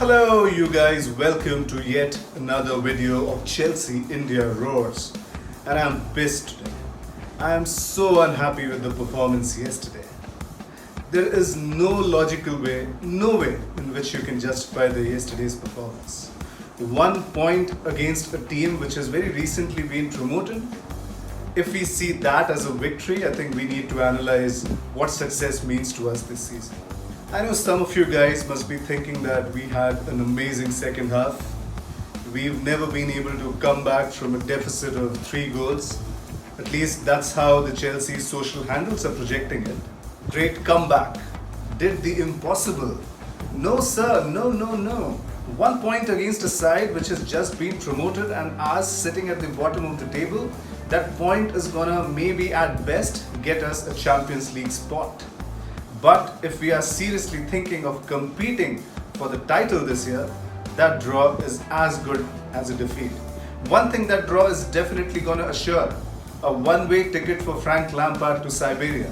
Hello you guys, welcome to yet another video of Chelsea India Roars. And I'm pissed today. I am so unhappy with the performance yesterday. There is no logical way, no way in which you can justify yesterday's performance. 1 point against a team which has very recently been promoted. If we see that as a victory, I think we need to analyze what success means to us this season. I know some of you guys must be thinking that we had an amazing second half. We've never been able to come back from a deficit of 3 goals. At least that's how the Chelsea social handles are projecting it. Great comeback. Did the impossible. No sir, no. 1 point against a side which has just been promoted and us sitting at the bottom of the table. That point is gonna maybe at best get us a Champions League spot. But if we are seriously thinking of competing for the title this year, that draw is as good as a defeat. One thing that draw is definitely going to assure: a one-way ticket for Frank Lampard to Siberia.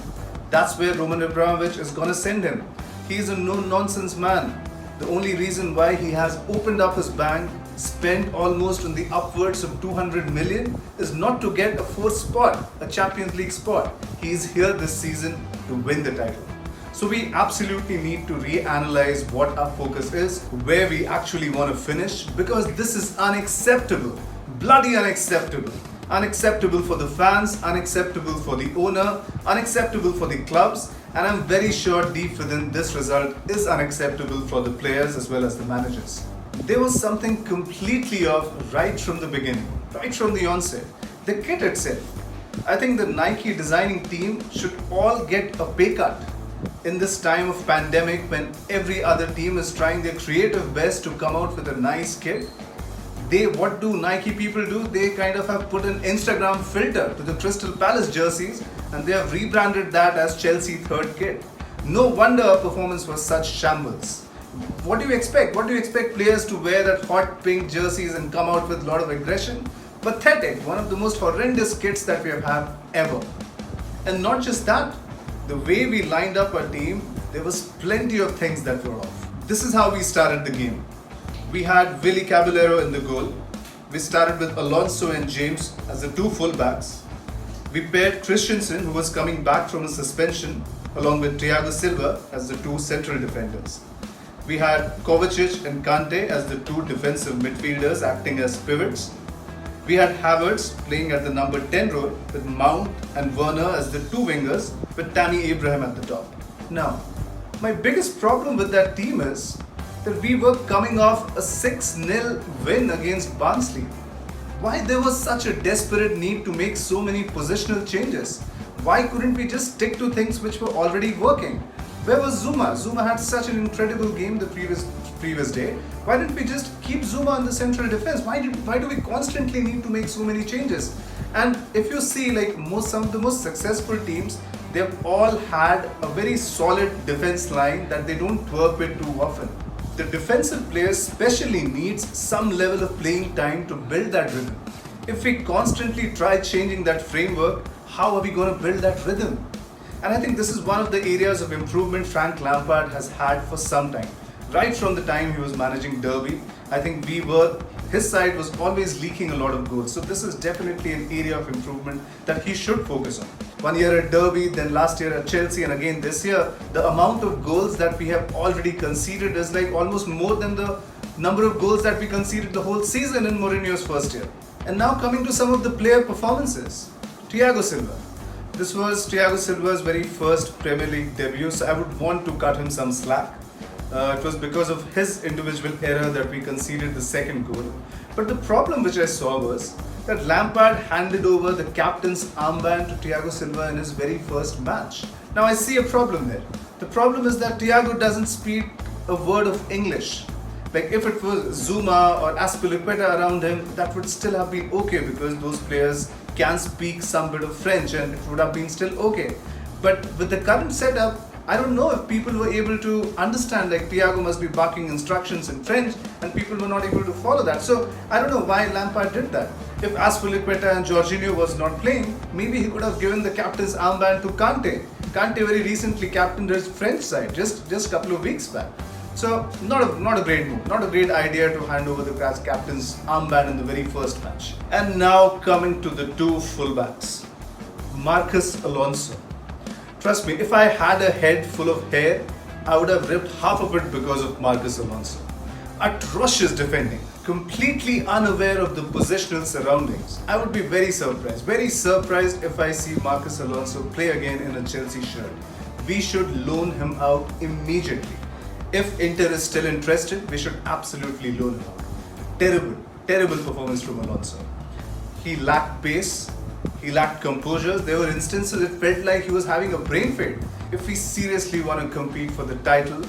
That's where Roman Abramovich is going to send him. He's a no-nonsense man. The only reason why he has opened up his bank, spent almost on the upwards of 200 million, is not to get a 4th spot, a Champions League spot. He's here this season to win the title. So we absolutely need to reanalyze what our focus is, where we actually want to finish, because this is unacceptable, bloody unacceptable. Unacceptable for the fans, unacceptable for the owner, unacceptable for the clubs, and I'm very sure deep within this result is unacceptable for the players as well as the managers. There was something completely off right from the beginning, right from the onset. The kit itself. I think the Nike designing team should all get a pay cut. In this time of pandemic, when every other team is trying their creative best to come out with a nice kit, what do Nike people do? They kind of have put an Instagram filter to the Crystal Palace jerseys and they have rebranded that as Chelsea third kit. No wonder our performance was such shambles. What do you expect? What do you expect players to wear that hot pink jerseys and come out with a lot of aggression? Pathetic, one of the most horrendous kits that we have had ever. And not just that, the way we lined up our team, there was plenty of things that were off. This is how we started the game. We had Willy Caballero in the goal. We started with Alonso and James as the 2 fullbacks. We paired Christensen, who was coming back from a suspension, along with Thiago Silva as the 2 central defenders. We had Kovacic and Kante as the 2 defensive midfielders acting as pivots. We had Havertz playing at the number 10 role with Mount and Werner as the 2 wingers with Tammy Abraham at the top. Now, my biggest problem with that team is that we were coming off a 6-0 win against Barnsley. Why there was such a desperate need to make so many positional changes? Why couldn't we just stick to things which were already working? Where was Zuma? Zuma had such an incredible game the previous day. Why didn't we just keep Zuma in the central defense? Why do we constantly need to make so many changes? And if you see, like some of the most successful teams, they've all had a very solid defense line that they don't work with too often. The defensive players especially needs some level of playing time to build that rhythm. If we constantly try changing that framework, how are we going to build that rhythm? And I think this is one of the areas of improvement Frank Lampard has had for some time. Right from the time he was managing Derby, I think his side was always leaking a lot of goals. So this is definitely an area of improvement that he should focus on. 1 year at Derby, then last year at Chelsea, and again this year, the amount of goals that we have already conceded is like almost more than the number of goals that we conceded the whole season in Mourinho's first year. And now coming to some of the player performances. Thiago Silva. This was Thiago Silva's very first Premier League debut, so I would want to cut him some slack. It was because of his individual error that we conceded the 2nd goal. But the problem which I saw was that Lampard handed over the captain's armband to Thiago Silva in his very first match. Now I see a problem there. The problem is that Thiago doesn't speak a word of English. Like if it was Zuma or Azpilicueta around him, that would still have been okay because those players can speak some bit of French and it would have been still okay. But with the current setup, I don't know if people were able to understand, like Thiago must be barking instructions in French and people were not able to follow that. So I don't know why Lampard did that. If Azpilicueta and Jorginho was not playing, maybe he could have given the captain's armband to Kante. Kante very recently captained his French side, just a couple of weeks back. So not a great move, not a great idea to hand over the captain's armband in the very first match. And now coming to the two fullbacks, Marcos Alonso. Trust me, if I had a head full of hair, I would have ripped half of it because of Marcos Alonso. Atrocious defending, completely unaware of the positional surroundings. I would be very surprised if I see Marcos Alonso play again in a Chelsea shirt. We should loan him out immediately. If Inter is still interested, we should absolutely loan him out. Terrible performance from Alonso. He lacked pace, he lacked composure. There were instances it felt like he was having a brain fade. If we seriously want to compete for the title,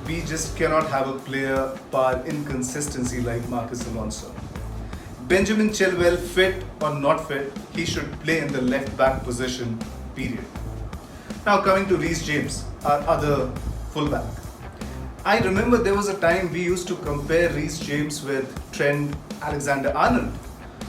we just cannot have a player par inconsistency like Marcos Alonso. Benjamin Chilwell, fit or not fit, he should play in the left back position, period. Now coming to Reece James, our other fullback. I remember there was a time we used to compare Reece James with Trent Alexander-Arnold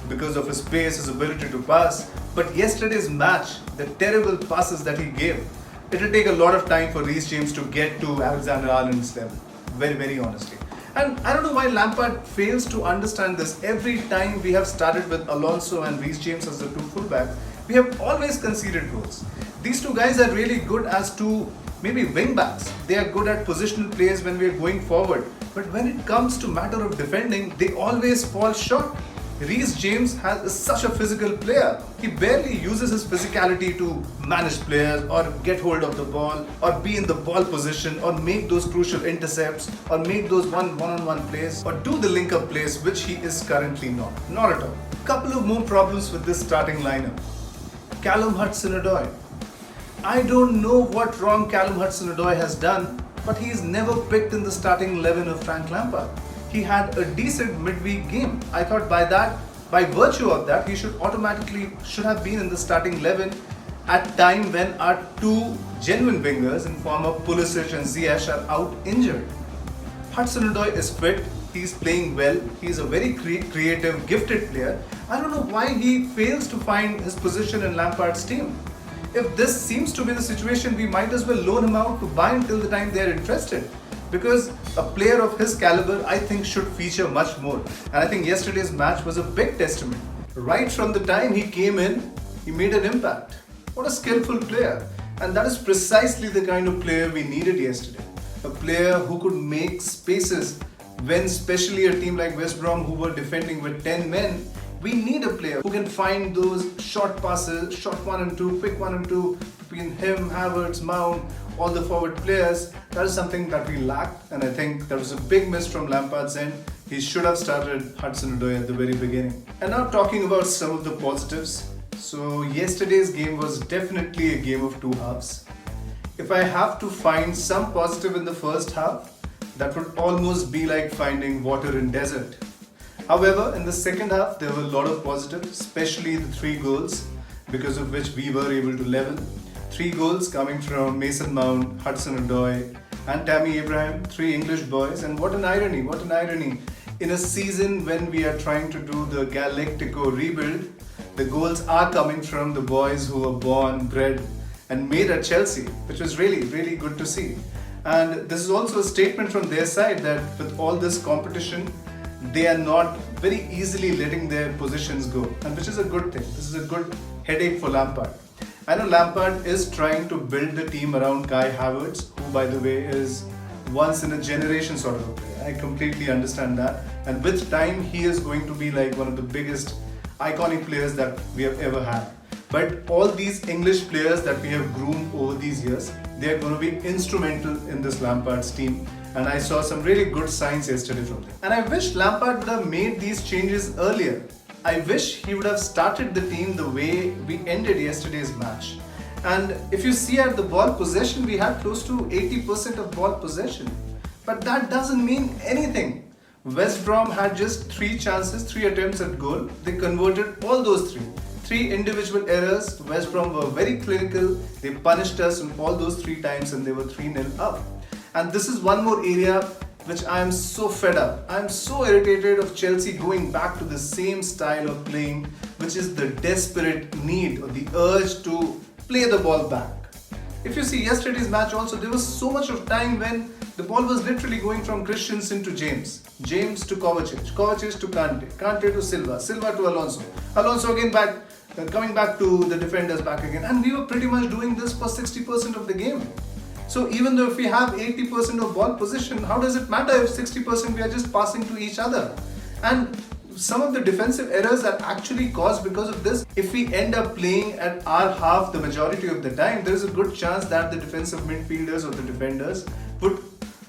because of his pace, his ability to pass. But yesterday's match, the terrible passes that he gave, it will take a lot of time for Reece James to get to Alexander-Arnold's level, very honestly. And I don't know why Lampard fails to understand this. Every time we have started with Alonso and Reece James as the two fullbacks, we have always conceded goals. These two guys are really good as two maybe wing backs. They are good at positional plays when we are going forward. But when it comes to matter of defending, they always fall short. Reece James is such a physical player. He barely uses his physicality to manage players or get hold of the ball or be in the ball position or make those crucial intercepts or make those one-on-one plays or do the link-up plays, which he is currently not. Not at all. Couple of more problems with this starting lineup. Callum Hudson-Odoi. I don't know what wrong Callum Hudson-Odoi has done, but he is never picked in the starting 11 of Frank Lampard. He had a decent midweek game. I thought by virtue of that, he should have been in the starting 11 at time when our two genuine wingers in form of Pulisic and Ziyech are out injured. Hudson-Odoi is fit. He's playing well. He's a very creative, gifted player. I don't know why he fails to find his position in Lampard's team. If this seems to be the situation, we might as well loan him out to buy until the time they are interested. Because a player of his caliber, I think, should feature much more. And I think yesterday's match was a big testament. Right from the time he came in, he made an impact. What a skillful player. And that is precisely the kind of player we needed yesterday. A player who could make spaces when especially a team like West Brom, who were defending with 10 men, we need a player who can find those short passes, short 1 and 2, quick 1 and 2 between him, Havertz, Mount, all the forward players. That is something that we lacked, and I think that was a big miss from Lampard's end. He should have started Hudson-Odoi at the very beginning. And now talking about some of the positives. So yesterday's game was definitely a game of two halves. If I have to find some positive in the first half, that would almost be like finding water in desert. However, in the second half, there were a lot of positives, especially the 3 goals, because of which we were able to level. 3 goals coming from Mason Mount, Hudson-Odoi and Tammy Abraham, 3 English boys. And what an irony. In a season when we are trying to do the Galactico rebuild, the goals are coming from the boys who were born, bred and made at Chelsea, which was really good to see. And this is also a statement from their side that with all this competition, they are not very easily letting their positions go, and which is a good thing. This is a good headache for Lampard. I know Lampard is trying to build the team around Kai Havertz, who by the way is once in a generation sort of a player. I completely understand that, and with time he is going to be like one of the biggest iconic players that we have ever had. But all these English players that we have groomed over these years, they are going to be instrumental in this Lampard's team. And I saw some really good signs yesterday from them. And I wish Lampard would have made these changes earlier. I wish he would have started the team the way we ended yesterday's match. And if you see at the ball possession, we had close to 80% of ball possession. But that doesn't mean anything. West Brom had just 3 chances, 3 attempts at goal. They converted all those 3. 3 individual errors. West Brom were very clinical. They punished us on all those 3 times and they were 3-0 up. And this is one more area which I am so fed up. I am so irritated of Chelsea going back to the same style of playing, which is the desperate need or the urge to play the ball back. If you see yesterday's match also, there was so much of time when the ball was literally going from Christensen to James, James to Kovacic, Kovacic to Kante, Kante to Silva, Silva to Alonso, Alonso again back, coming back to the defenders back again, and we were pretty much doing this for 60% of the game. So even though if we have 80% of ball possession, how does it matter if 60% we are just passing to each other? And some of the defensive errors are actually caused because of this. If we end up playing at our half the majority of the time, there is a good chance that the defensive midfielders or the defenders would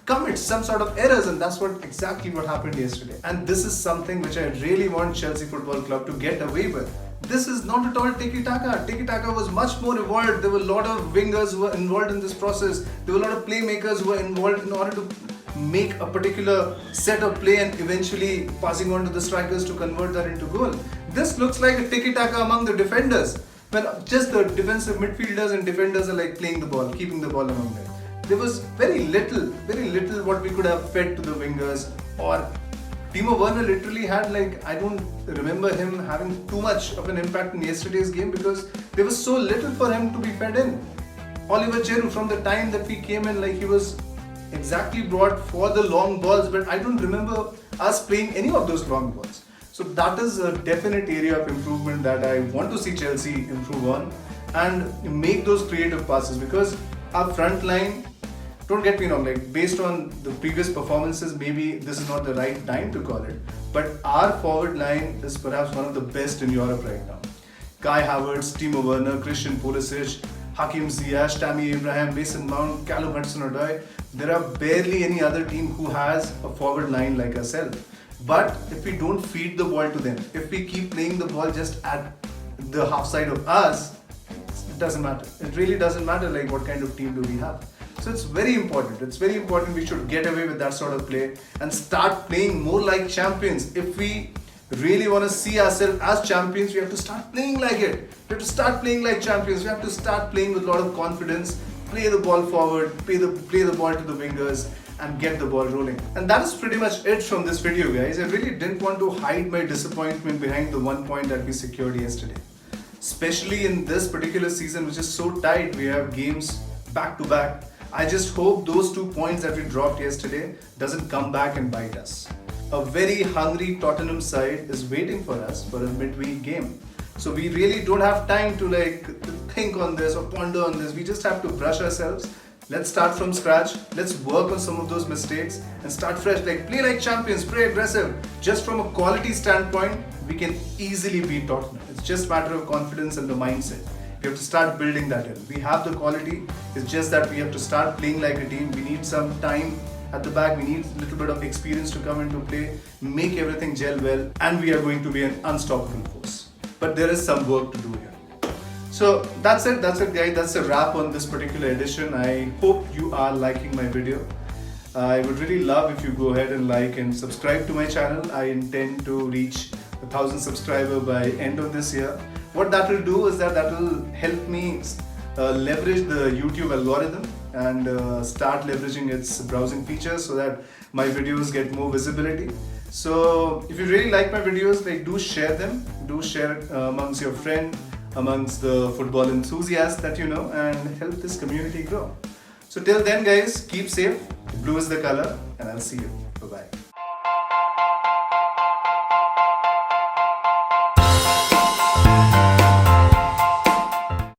commit some sort of errors, and that's exactly what happened yesterday. And this is something which I really want Chelsea Football Club to get away with. This is not at all tiki-taka. Tiki-taka was much more involved. There were a lot of wingers who were involved in this process. There were a lot of playmakers who were involved in order to make a particular set of play and eventually passing on to the strikers to convert that into goal. This looks like a tiki-taka among the defenders, when just the defensive midfielders and defenders are like playing the ball, keeping the ball among them. There was very little what we could have fed to the wingers, or Timo Werner literally had I don't remember him having too much of an impact in yesterday's game because there was so little for him to be fed in. Oliver Giroud, from the time that we came in, he was exactly brought for the long balls, but I don't remember us playing any of those long balls. So that is a definite area of improvement that I want to see Chelsea improve on and make those creative passes, because our front line, don't get me wrong, based on the previous performances, maybe this is not the right time to call it, but our forward line is perhaps one of the best in Europe right now. Kai Havertz, Timo Werner, Christian Pulisic, Hakim Ziyech, Tammy Abraham, Mason Mount, Callum Hudson-Odoi. There are barely any other team who has a forward line like ourselves. But if we don't feed the ball to them, if we keep playing the ball just at the half side of us, it doesn't matter. It really doesn't matter what kind of team do we have. So it's very important. It's very important we should get away with that sort of play and start playing more like champions. If we really want to see ourselves as champions, we have to start playing like it. We have to start playing like champions. We have to start playing with a lot of confidence, play the ball forward, play the ball to the wingers, and get the ball rolling. And that is pretty much it from this video, guys. I really didn't want to hide my disappointment behind the 1 point that we secured yesterday. Especially in this particular season, which is so tight, we have games back to back. I just hope those 2 points that we dropped yesterday doesn't come back and bite us. A very hungry Tottenham side is waiting for us for a midweek game. So we really don't have time to think on this or ponder on this. We just have to brush ourselves. Let's start from scratch. Let's work on some of those mistakes and start fresh. Play like champions, play aggressive. Just from a quality standpoint, we can easily beat Tottenham. It's just a matter of confidence and the mindset. We have to start building that in. We have the quality. It's just that we have to start playing like a team. We need some time at the back. We need a little bit of experience to come into play, make everything gel well, and we are going to be an unstoppable force. But there is some work to do here. So that's it guys. That's a wrap on this particular edition. I hope you are liking my video. I would really love if you go ahead and like and subscribe to my channel. I intend to reach 1,000 subscribers by end of this year. What that will do is that will help me leverage the YouTube algorithm and start leveraging its browsing features so that my videos get more visibility. So if you really like my videos, do share them. Do share it amongst your friend, amongst the football enthusiasts that you know, and help this community grow. So till then guys, keep safe. Blue is the color, and I'll see you. Bye-bye.